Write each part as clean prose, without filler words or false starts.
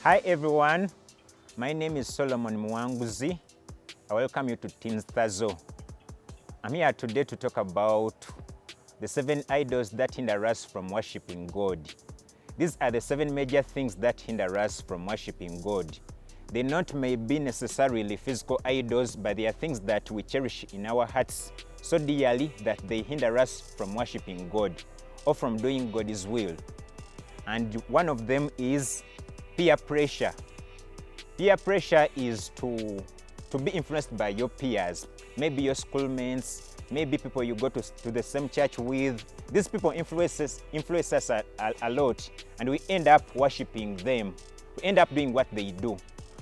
Hi everyone, my name is Solomon Muwanguzi. I welcome you to Teens Thursday. I'm here today to talk about the 7 idols that hinder us from worshiping God. These are the 7 major things that hinder us from worshiping God. They not may be necessarily physical idols, but they are things that we cherish in our hearts so dearly that they hinder us from worshiping God or from doing God's will. And one of them is peer pressure. Peer pressure is to be influenced by your peers, maybe your schoolmates, maybe people you go to the same church with. These people influence us a lot, and we end up worshiping them. We end up doing what they do.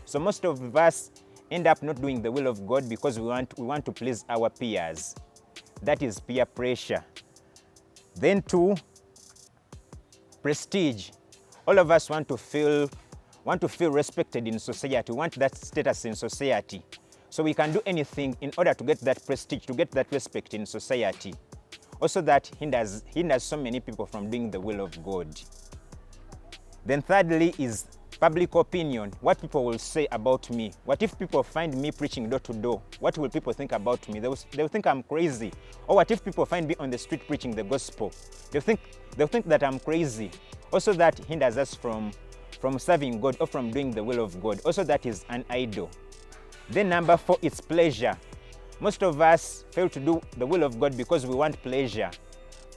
So most of us end up not doing the will of God because we want to please our peers. That is peer pressure. Then 2, prestige. All of us want to feel respected in society. We want that status in society. So we can do anything in order to get that prestige, to get that respect in society. Also that hinders so many people from doing the will of God. Then thirdly is public opinion. What people will say about me. What if people find me preaching door to door? What will people think about me? They'll think I'm crazy. Or what if people find me on the street preaching the gospel? They'll think that I'm crazy. Also that hinders us from serving God or from doing the will of God. Also that is an idol. Then number 4 is pleasure. Most of us fail to do the will of God because we want pleasure.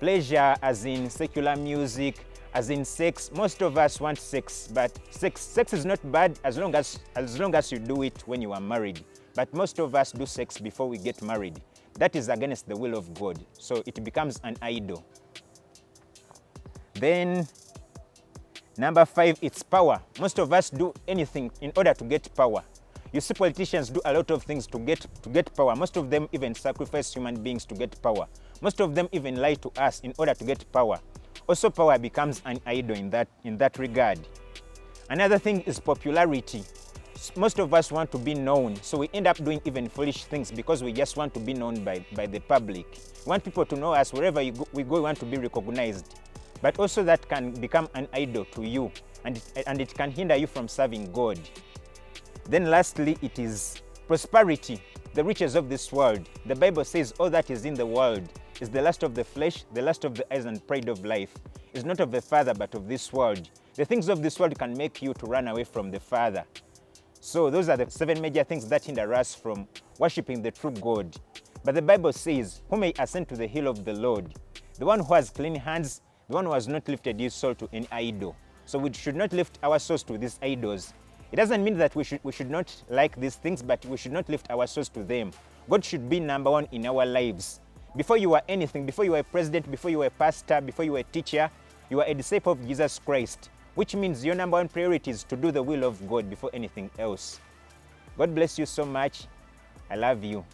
Pleasure as in secular music, as in sex. Most of us want sex, but sex is not bad as long as you do it when you are married. But most of us do sex before we get married. That is against the will of God. So it becomes an idol. Then number 5, it's power. Most of us do anything in order to get power. You see politicians do a lot of things to get power. Most of them even sacrifice human beings to get power. Most of them even lie to us in order to get power. Also power becomes an idol in that regard. Another thing is popularity. Most of us want to be known, so we end up doing even foolish things because we just want to be known by the public. We want people to know us. Wherever we go, we want to be recognized. But also that can become an idol to you, and it can hinder you from serving God. Then lastly, it is prosperity, the riches of this world. The Bible says all that is in the world is the lust of the flesh, the lust of the eyes, and pride of life. It's not of the Father, but of this world. The things of this world can make you to run away from the Father. So those are the 7 major things that hinder us from worshiping the true God. But the Bible says, who may ascend to the hill of the Lord? The one who has clean hands, the one who has not lifted his soul to any idol. So we should not lift our souls to these idols. It doesn't mean that we should not like these things, but we should not lift our souls to them. God should be number 1 in our lives. Before you are anything, before you are a president, before you are a pastor, before you are a teacher, you are a disciple of Jesus Christ, which means your number 1 priority is to do the will of God before anything else. God bless you so much. I love you.